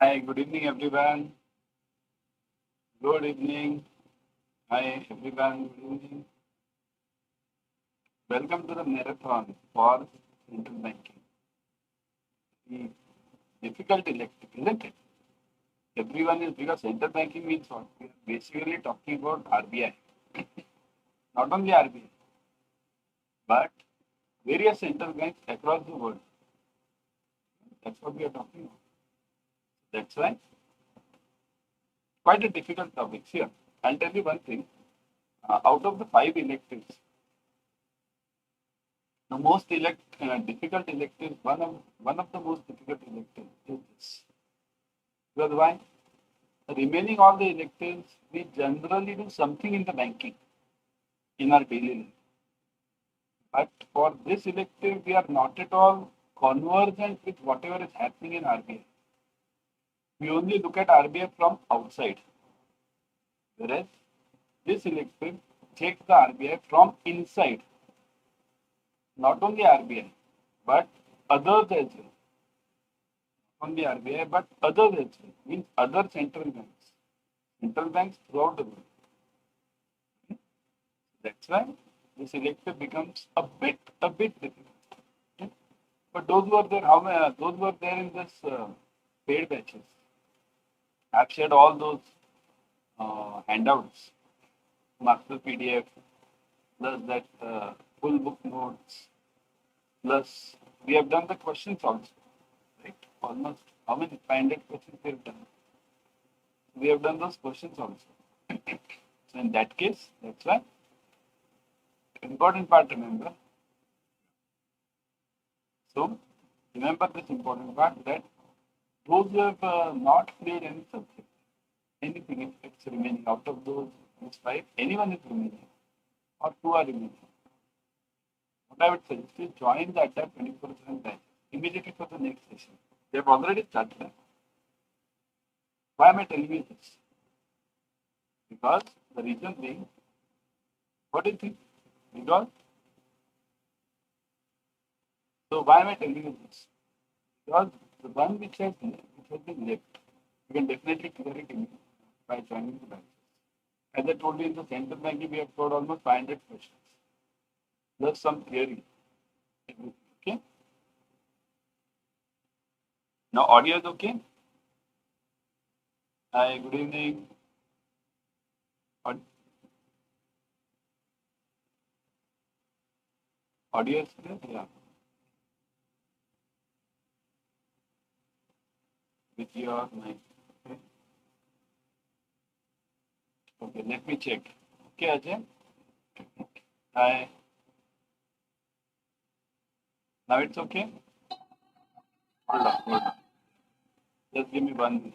Hi, good evening, everyone. Good evening. Hi, everyone. Good evening. Welcome to the marathon for central banking. The difficult elective, isn't it? Everyone is because central banking means what? We are basically talking about RBI. Not only RBI, but various central banks across the world. That's what we are talking about. That's why quite a difficult topic here. I'll tell you one thing. Out of the five electives, the most difficult elective, one of the most difficult electives is this. Because why? Remaining all the electives, we generally do something in the banking in our daily life. But for this elective, we are not at all conversant with whatever is happening in RBI. We only look at RBI from outside. Whereas this elective takes the RBI from inside. Not only RBI, but others as well. Only RBI, but others as well. Means other central banks. Central banks throughout the world. That's why this elective becomes a bit difficult. Okay? But those who are there, those who are there in this paid batches, I've shared all those handouts, master PDF, plus that full book notes, plus we have done the questions also, right? Almost how many 500 questions we have done. We have done those questions also. So in that case, that's why important part remember. So remember this important part that those who have not cleared any subject, anything if it's remaining out of those five, anyone is remaining or two are remaining. What I would suggest is join the Adda 24/7 batch immediately for the next session. They have already started. Why am I telling you this? Because the reason being, what do you think? Because so why am I telling you this? Because the one which has been left, you can definitely clear it by joining the batch. As I told you in the central banking, we have got almost 500 questions. Plus some theory. Okay. Now audio is okay. Hi, good evening. Audio is clear? Yeah. With your mic. Okay. Okay, let me check. Okay, Ajay. Hi. Now it's okay? Hold on, hold on. Just give me 1 minute.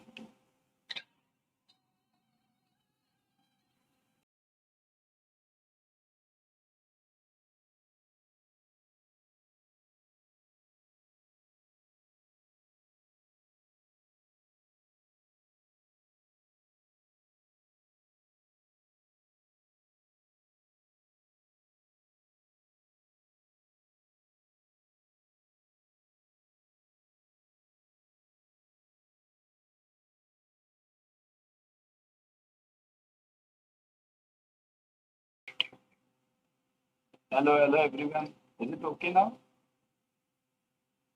Hello, hello everyone. Is it okay now?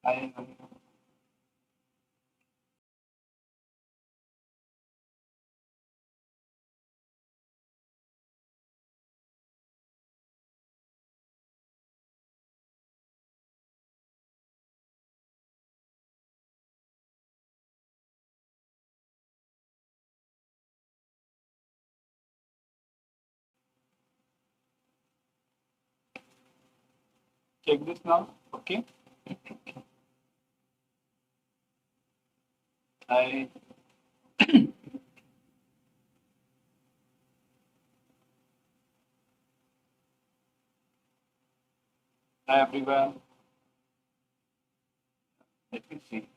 Hi. Check this now. Okay. Hi. Hi everyone. Let me see.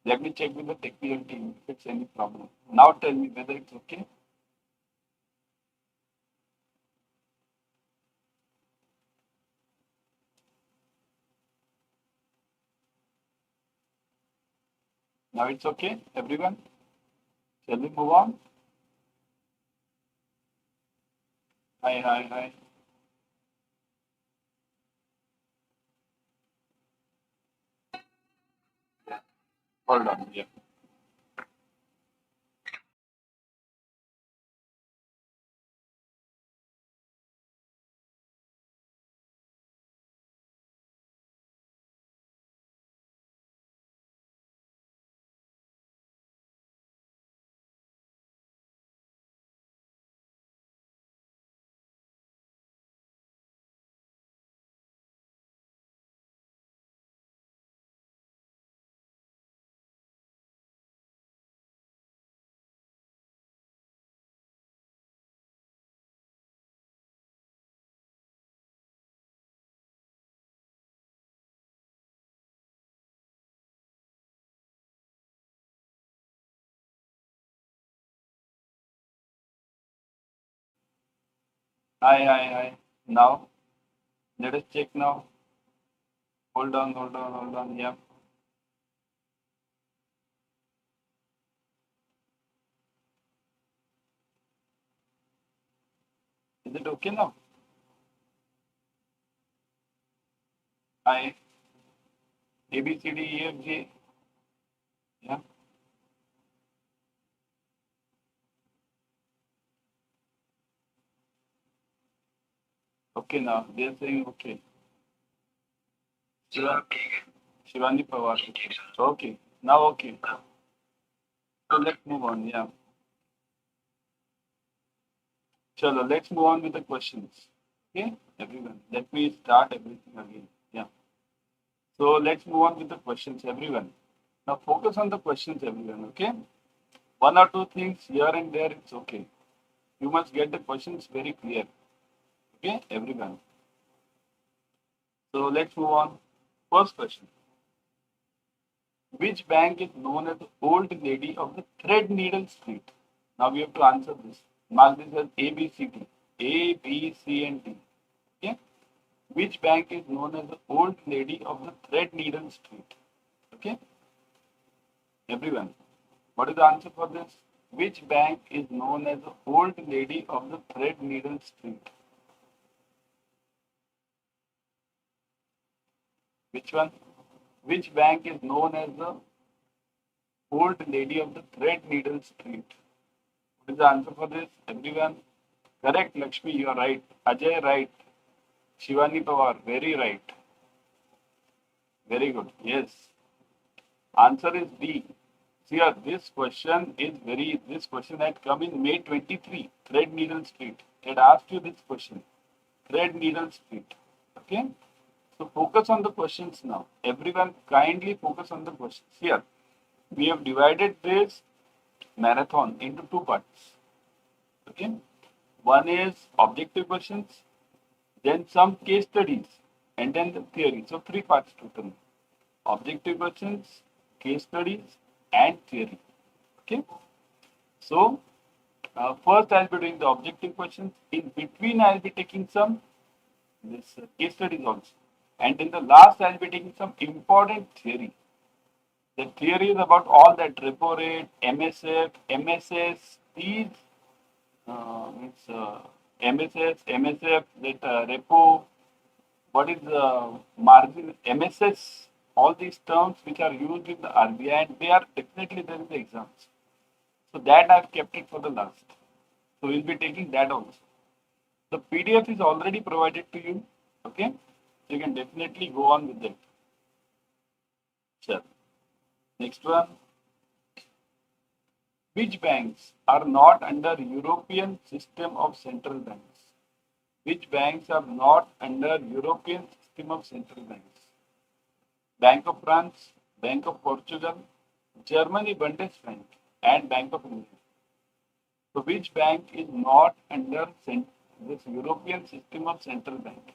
Let me check with the technical team if it's any problem. Now tell me whether it's okay. Now it's okay, everyone? Shall we move on? Hi, hi, hi. Hold on, yeah. Hi, hi, hi. Now, let us check now. Hold on, hold on, hold on. Yeah. Is it okay now? Hi. A, B, C, D, E, F, G. Yeah. Okay now. They're saying okay. Shiva, Shivani Pawar. Okay. Now okay. So let's move on. Yeah. Chalo, let's move on with the questions. Okay, everyone. Let me start everything again. Yeah. So let's move on with the questions, everyone. Now focus on the questions, everyone. Okay. One or two things here and there, it's okay. You must get the questions very clear. Okay, everyone. So let's move on. First question. Which bank is known as the old lady of the thread needle street? Now we have to answer this. Mark this as A, B, C, D. A, B, C, and D. Okay. Which bank is known as the old lady of the thread needle street? Okay. Everyone. What is the answer for this? Which bank is known as the old lady of the thread needle street? Which one? Which bank is known as the old lady of the thread needle street? What is the answer for this? Everyone. Correct, Lakshmi, you are right. Ajay, right. Shivani Pawar, very right. Very good. Yes. Answer is D. See, this question had come in May 23, Thread Needle Street. It had asked you this question, Thread Needle Street. Okay? So focus on the questions now. Everyone kindly focus on the questions. Here, we have divided this marathon into two parts. Okay? One is objective questions, then some case studies, and then the theory. So three parts total. Objective questions, case studies, and theory. Okay? So, first I'll be doing the objective questions. In between, I'll be taking some this case studies also. And in the last, I'll be taking some important theory. The theory is about all that repo rate, MSF, MSS, these means MSS, MSF, that repo, what is margin, MSS, all these terms which are used in the RBI, and they are definitely there in the exams. So that I've kept it for the last. So we'll be taking that also. The PDF is already provided to you. Okay. So you can definitely go on with it. Sure. Next one. Which banks are not under European system of central banks? Which banks are not under European system of central banks? Bank of France, Bank of Portugal, Germany Bundesbank, and Bank of England. So which bank is not under this European system of central bank?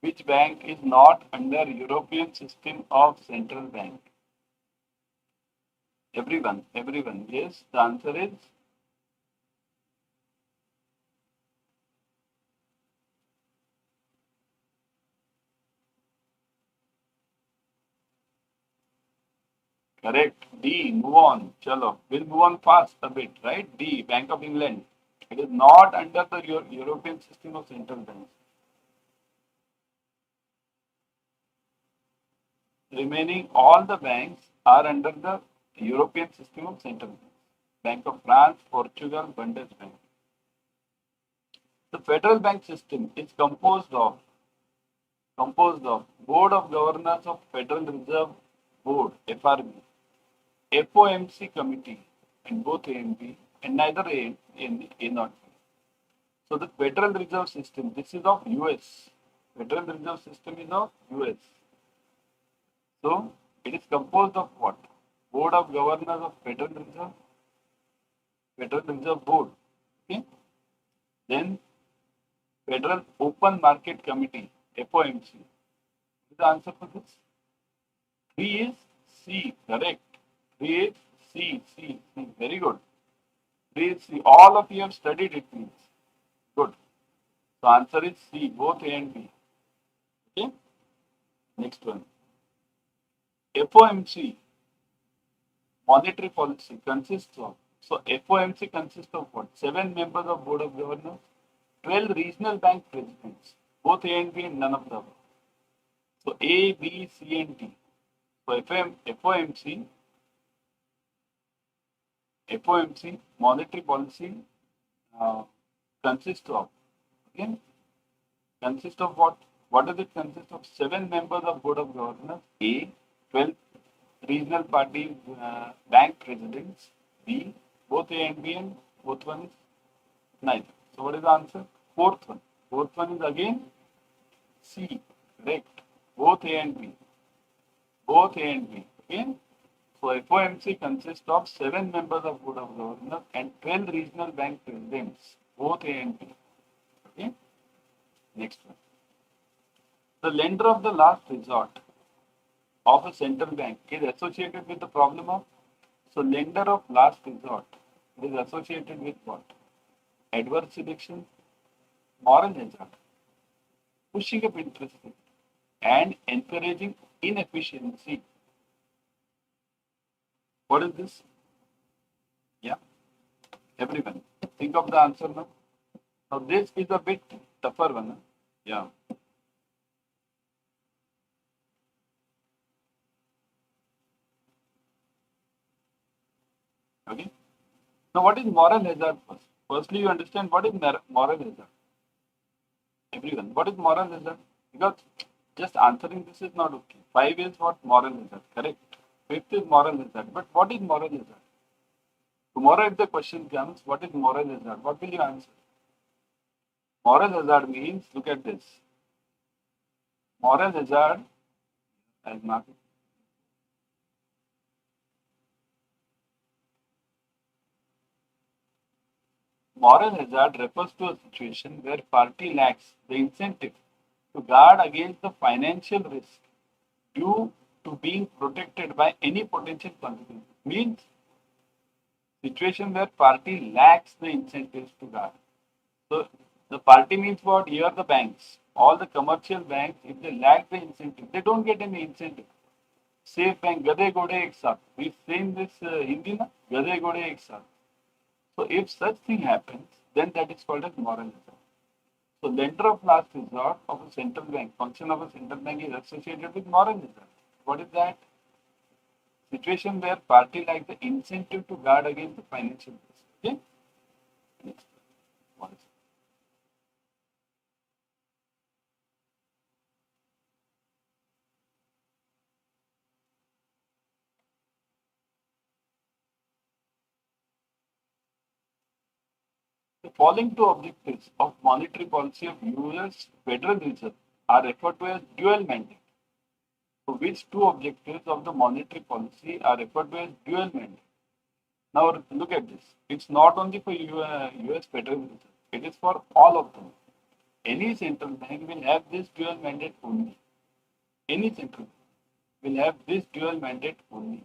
Which bank is not under European system of central bank? Everyone, everyone. Yes, the answer is Correct. D. Move on. Chalo. We'll move on fast a bit, right? D. Bank of England. It is not under the European system of central banks. Remaining all the banks are under the European system of central banks. Bank of France, Portugal, Bundesbank. The federal bank system is composed of Board of Governors of Federal Reserve Board (FRB), FOMC committee, and both A and B, and neither A and A not B. So the Federal Reserve System, this is of US. Federal Reserve System is of US. So it is composed of what? Board of Governors of Federal Reserve Board. Okay. Then Federal Open Market Committee, FOMC. What is the answer for this? 3 is C, correct. 3 is C. Very good. 3 is C. All of you have studied it means. Good. So answer is C, both A and B. Okay. Next one. FOMC, monetary policy, consists of. So FOMC consists of what? 7 members of Board of Governors, 12 regional bank presidents, both A and B and none of the above. So A, B, C and D. So FOMC, monetary policy consists of, okay, consists of what? What does it consist of? 7 members of Board of Governors, A, 12 regional party bank presidents, B, both A and B and both one is neither. So what is the answer? Fourth one. Fourth one is again C, correct. Both A and B. Both A and B. Okay. So FOMC consists of 7 members of Board of Governors and 12 regional bank presidents, both A and B. Okay. Next one. The lender of the last resort of a central bank is associated with the problem of, so lender of last resort is associated with what? Adverse selection, moral hazard, pushing up interest rate, and encouraging inefficiency. What is this? Yeah, everyone. Think of the answer now. Now this is a bit tougher one. Huh? Yeah. Okay. Now what is moral hazard first? Firstly, you understand what is moral hazard. Everyone, what is moral hazard? Because just answering this is not okay. 5 is what? Moral hazard, correct. 5th is moral hazard. But what is moral hazard? Tomorrow if the question comes, what is moral hazard? What will you answer? Moral hazard means, look at this. Moral hazard, I'll mark it. Moral hazard refers to a situation where party lacks the incentive to guard against the financial risk due to being protected by any potential consequences. Means situation where party lacks the incentives to guard. So the party means what? Here the banks, all the commercial banks, if they lack the incentive, they don't get any incentive. Safe bank, gade gode ek saath. We've seen this Hindi na, gade gode ek saath. So if such thing happens, then that is called as moral hazard. So lender of last resort of a central bank, function of a central bank is associated with moral hazard. What is that? Situation where party lacks the incentive to guard against the financial risk. Okay? Next. What is it? The following two objectives of monetary policy of US Federal Reserve are referred to as dual mandate. So which two objectives of the monetary policy are referred to as dual mandate? Now look at this. It's not only for US Federal Reserve. It is for all of them. Any central bank will have this dual mandate only. Any central bank will have this dual mandate only.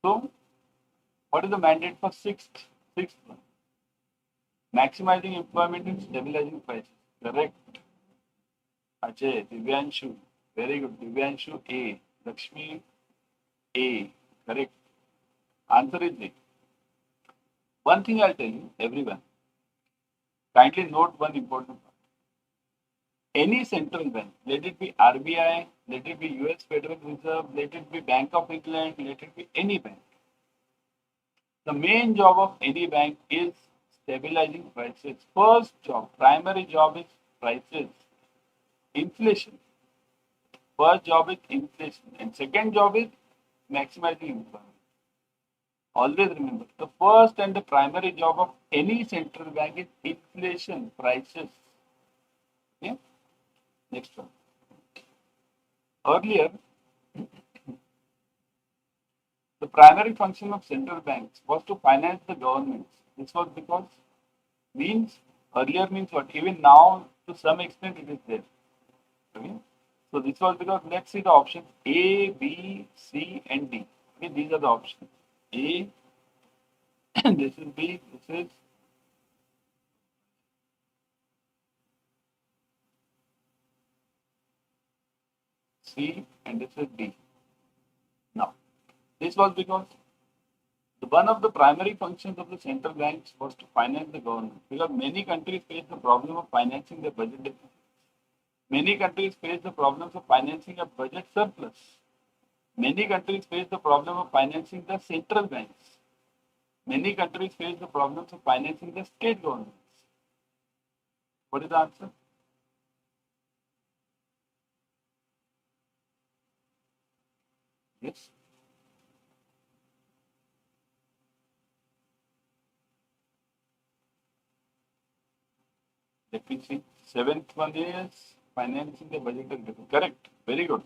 So what is the mandate for sixth one? Maximizing employment and stabilizing prices. Correct. Ajay, Divyanshu. Very good. Divyanshu A. Lakshmi A. Correct. Answer is A. One thing I'll tell you, everyone. Kindly note one important part. Any central bank, let it be RBI, let it be US Federal Reserve, let it be Bank of England, let it be any bank. The main job of any bank is stabilizing prices. First job, primary job is prices. Inflation. First job is inflation. And second job is maximizing employment. Always remember, the first and the primary job of any central bank is inflation, prices. Okay? Next one. Earlier, the primary function of central banks was to finance the governments. This was because means earlier means what? Even now, to some extent, it is there. Okay? So this was because let's see the options A, B, C, and D. Okay, these are the options. A, this is B, this is C, and this is D. Now, this was because one of the primary functions of the central banks was to finance the government. Because many countries face the problem of financing their budget deficit. Many countries face the problems of financing a budget surplus. Many countries face the problem of financing the central banks. Many countries face the problems of financing the state governments. What is the answer? Yes. Let me see. Seventh one is financing the budget deficit. Correct. Very good.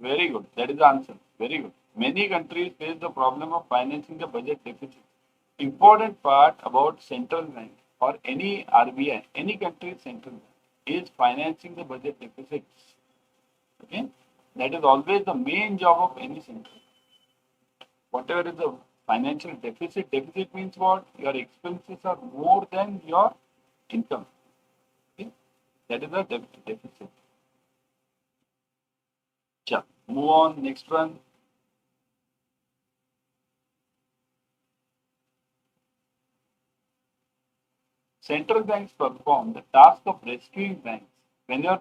Very good. That is the answer. Very good. Many countries face the problem of financing the budget deficit. Important part about central bank or any RBI, any country's central bank is financing the budget deficits. Okay, that is always the main job of any central. Whatever is the financial deficit, deficit means what? Your expenses are more than your income. Okay, that is the deficit. Sure. Move on. Next one. Central banks perform the task of rescuing banks whenever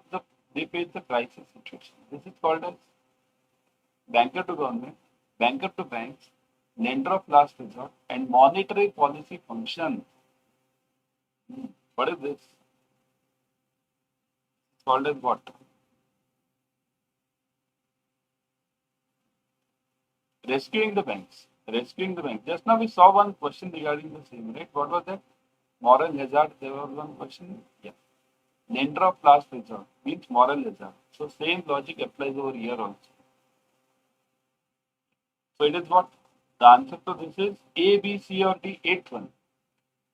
they face the crisis situation. This is called as banker to government, banker to banks, lender of last resort, and monetary policy function. What is this? It's called as what? Rescuing the banks. Rescuing the banks. Just now we saw one question regarding the same, right? What was that? Moral hazard. There was one question. Yeah. Lender of last resort means moral hazard. So same logic applies over here also. So it is what? The answer to this is A, B, C, or D, eighth one.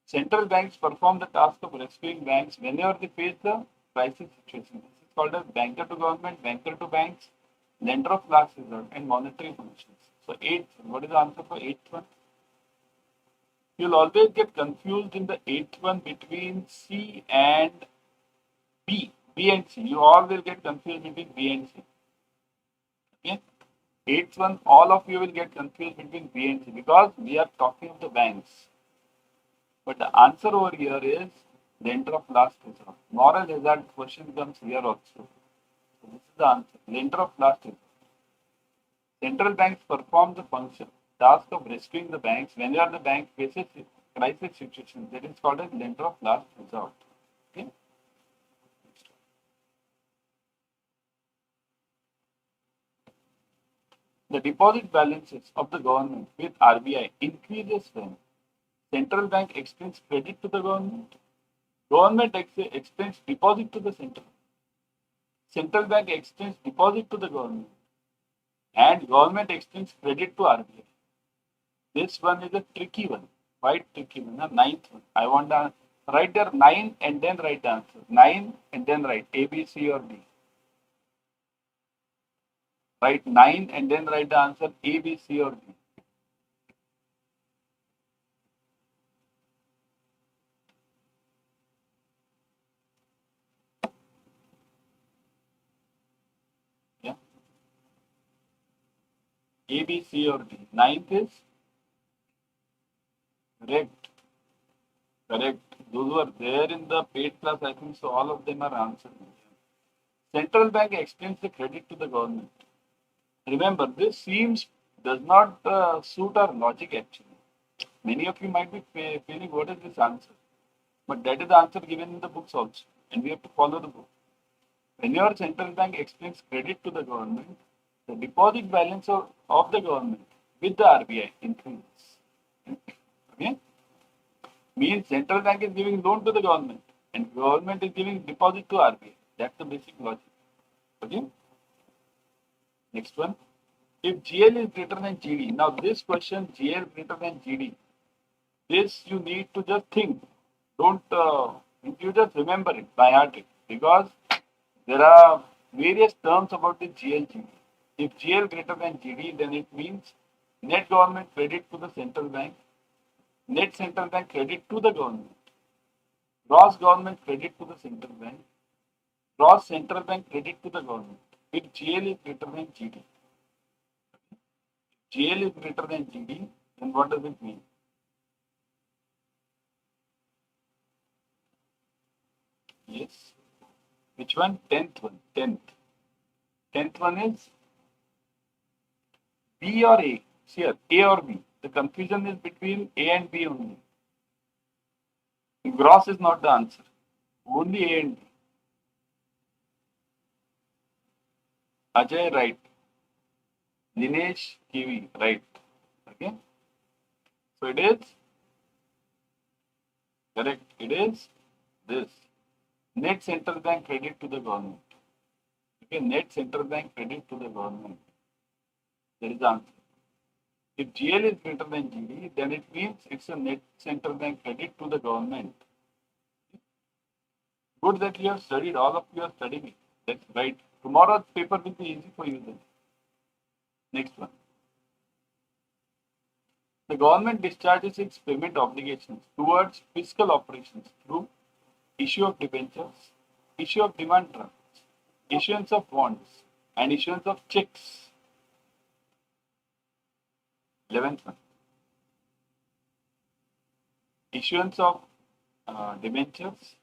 Central banks perform the task of rescuing banks whenever they face the crisis situation. This is called as banker to government, banker to banks, lender of last resort, and monetary functions. So eighth, what is the answer for eighth one? You'll always get confused in the eighth one between C and B. B and C. You all will get confused between B and C. Okay? Eighth one, all of you will get confused between B and C because we are talking of the banks. But the answer over here is lender of last resort. Moral hazard question comes here also. So this is the answer. Lender of last resort. Central banks perform the function, task of rescuing the banks whenever the bank faces crisis situation. That is called as lender of last resort. Okay. The deposit balances of the government with RBI increases when central bank extends credit to the government, government extends deposit to the central bank extends deposit to the government, and government extends credit to RBI. This one is a tricky one, quite tricky one. The ninth one. I want to write there 9 and then write the answer. 9 and then write A, B, C, or D. Write 9 and then write the answer A, B, C, or D. Yeah. A, B, C or D. Ninth is correct. Correct. Those who are there in the paid class, I think so all of them are answered. Central bank extends the credit to the government. Remember, this seems does not suit our logic actually. Many of you might be feeling what is this answer? But that is the answer given in the books also. And we have to follow the book. Whenever central bank extends credit to the government, the deposit balance of the government with the RBI increases. Okay? Means central bank is giving loan to the government and government is giving deposit to RBI. That's the basic logic. Okay? Next one. If GL is greater than GD, now this question GL greater than GD, this you need to just think. Don't you just remember it by heart it, because there are various terms about the GL GD. If GL greater than GD, then it means net government credit to the central bank, net central bank credit to the government, gross government credit to the central bank, gross central bank credit to the government. If GL is greater than GD, GL is greater than GD, then what does it mean? Yes. Which one? 10th one. 10th. 10th one is B or A. Here, A or B. The confusion is between A and B only. Gross is not the answer. Only A and B. Ajay, right. Dinesh, Kiwi, right. Okay. So it is correct. It is this. Net central bank credit to the government. Okay, net central bank credit to the government. That is the answer. If GL is greater than GD, then it means it's a net central bank credit to the government. Good that you have studied, all of you are studying it. That's right. Tomorrow's paper will be easy for you then. Next one. The government discharges its payment obligations towards fiscal operations through issue of debentures, issue of demand drafts, issuance of bonds, and issuance of checks. 11th one. Issuance of debentures,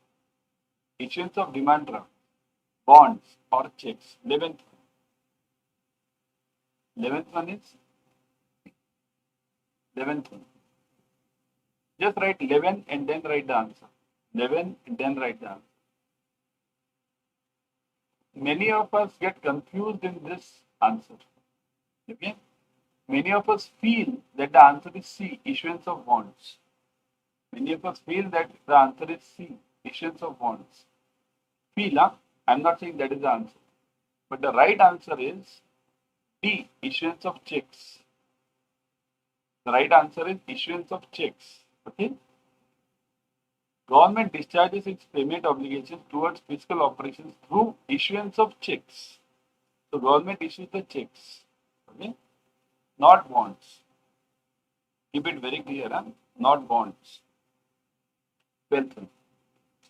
issuance of demand draft, bonds or checks. 11th one. 11th one is 11th one. Just write 11 and then write the answer. 11 and then write the answer. Many of us get confused in this answer. Okay? Many of us feel that the answer is C, issuance of bonds. Many of us feel that the answer is C, issuance of bonds. Feel, huh? I'm not saying that is the answer. But the right answer is D, issuance of checks. The right answer is issuance of checks. Okay? Government discharges its payment obligations towards fiscal operations through issuance of checks. So government issues the checks. Okay? Not bonds. Keep it very clear, huh? Not bonds. 12th one.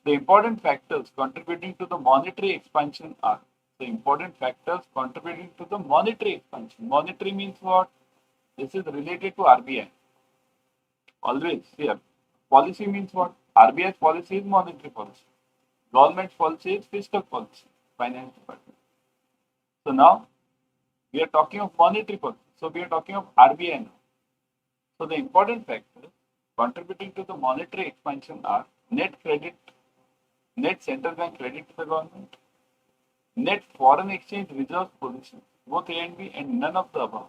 The important factors contributing to the monetary expansion are the important factors contributing to the monetary expansion. Monetary means what? This is related to RBI. Always here. Policy means what? RBI's policy is monetary policy. Government's policy is fiscal policy, finance department. So now we are talking of monetary policy. So we are talking of RBI now. So the important factors contributing to the monetary expansion are net credit, net central bank credit to the government, net foreign exchange reserve position, both A and B, and none of the above.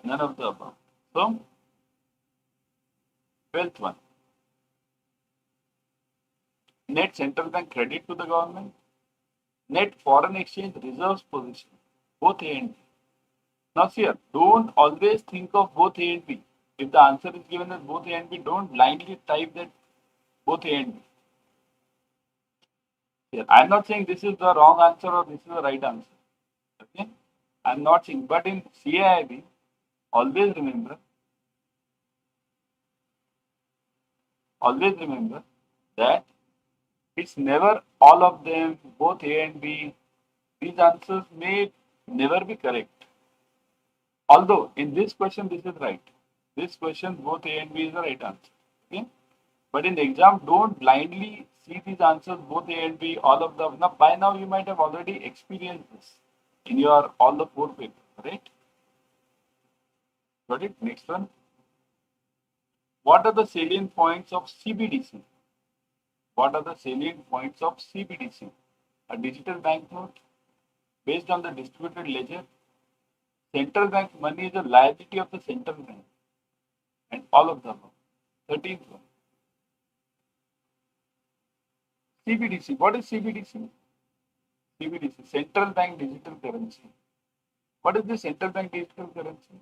None of the above. So 12th one. Net central bank credit to the government, net foreign exchange reserves position, both A and B. Now here, don't always think of both A and B. If the answer is given as both A and B, don't blindly type that both A and B. Here, I'm not saying this is the wrong answer or this is the right answer. Okay? I'm not saying, but in CAIIB, always remember that it's never all of them, both A and B. These answers may never be correct. Although in this question, this is right. This question, both A and B is the right answer. Okay? But in the exam, don't blindly see these answers, both A and B, all of them. Now, by now, you might have already experienced this in your all the four papers, right? Got it? Next one. What are the salient points of CBDC? What are the salient points of CBDC? A digital banknote based on the distributed ledger. Central bank money is a liability of the central bank. And all of them. 13th one. CBDC. What is CBDC? CBDC, Central Bank Digital Currency. What is the Central Bank Digital Currency?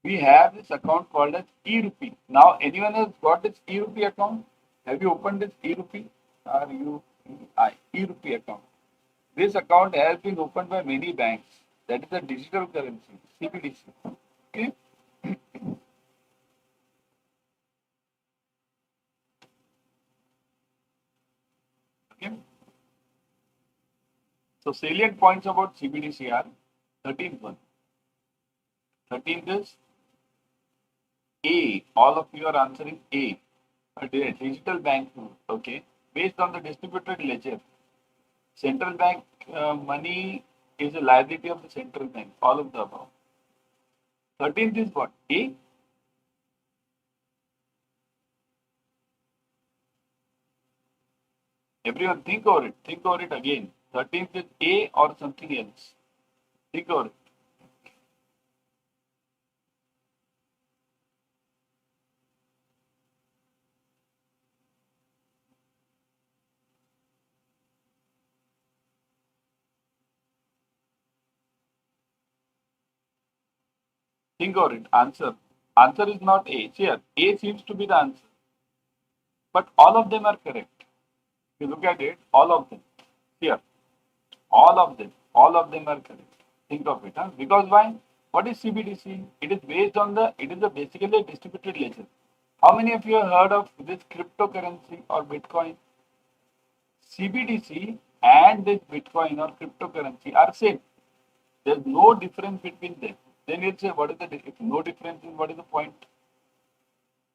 We have this account called as e-rupee. Now, anyone has got this e-rupee account? Have you opened this e-rupee? R-U-P-I, e-rupee account. This account has been opened by many banks. That is a digital currency, CBDC. Okay. Okay. So salient points about CBDC are 13th one. 13th is A. All of you are answering A. A digital banknote. Okay. Based on the distributed ledger. Central bank money is a liability of the central bank. All of the above. 13th is what? A. Everyone think over it. Think over it again. 13th is A or something else. Think over it. Think over it. Answer. Answer is not A. Here, A seems to be the answer. But all of them are correct. If you look at it, all of them. Here, all of them are correct. Think of it. Huh? Because why? What is CBDC? It is based on basically a distributed ledger. How many of you have heard of this cryptocurrency or Bitcoin? CBDC and this Bitcoin or cryptocurrency are same. There's no difference between them. Then you'll say, what is the difference? No difference in what is the point?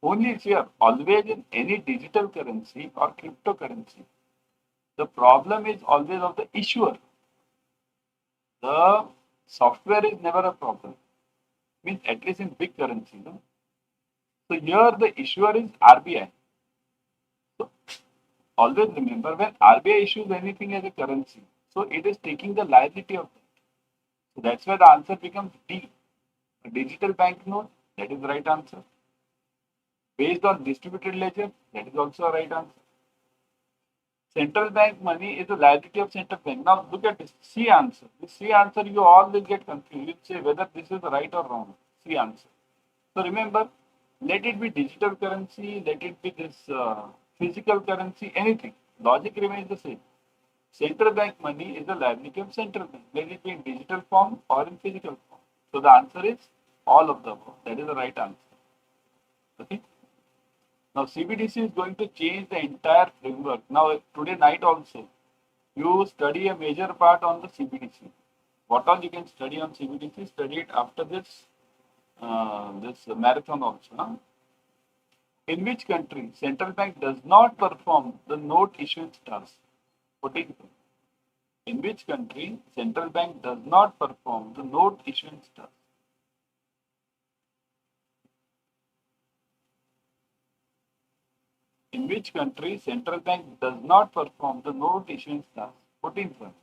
Only it's here. Always in any digital currency or cryptocurrency, the problem is always of the issuer. The software is never a problem. Means at least in big currency. No? So here the issuer is RBI. So always remember when RBI issues anything as a currency, so it is taking the liability of that. So that's why the answer becomes D. A digital banknote, that is the right answer. Based on distributed ledger, that is also a right answer. Central bank money is a liability of central bank. Now look at this C answer. This C answer you all will get confused. You'll say whether this is right or wrong. C answer. So remember, let it be digital currency, let it be this physical currency, anything. Logic remains the same. Central bank money is a liability of central bank. Let it be in digital form or in physical form. So the answer is all of the above. That is the right answer. Okay. Now CBDC is going to change the entire framework. Now today night also, you study a major part on the CBDC. What all you can study on CBDC, study it after this marathon also. Huh? In which country central bank does not perform the note issuance task? 14th. In which country central bank does not perform the note issuance task? In which country central bank does not perform the note issuance task? 14th one.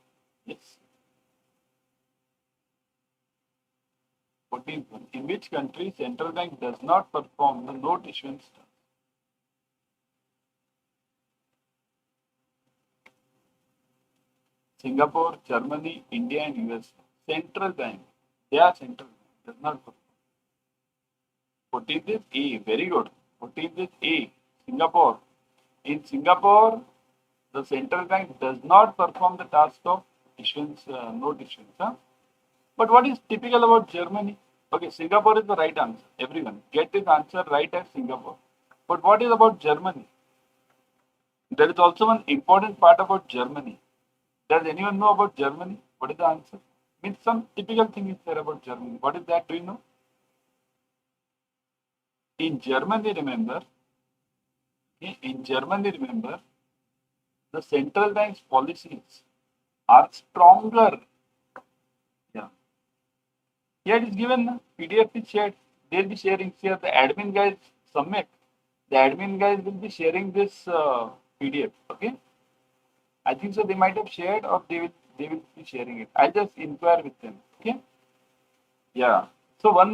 Yes. 14th one. In which country central bank does not perform the note issuance task? Singapore, Germany, India, and US. Central bank. They are central bank. Does not perform. 14th is A. Very good. 14th is A. Singapore. In Singapore, the central bank does not perform the task of issuance, note issuance. Huh? But what is typical about Germany? Okay, Singapore is the right answer. Everyone get this answer right as Singapore. But what is about Germany? There is also one important part about Germany. Does anyone know about Germany? What is the answer? Means some typical thing is there about Germany. What is that? Do you know? In Germany, remember, the central bank's policies are stronger. Yeah. Here it is given, PDF is shared. They'll be sharing here. The admin guys submit. The admin guys will be sharing this PDF. Okay. I think so. They might have shared, or they will be sharing it. I'll just inquire with them. Okay. Yeah. So one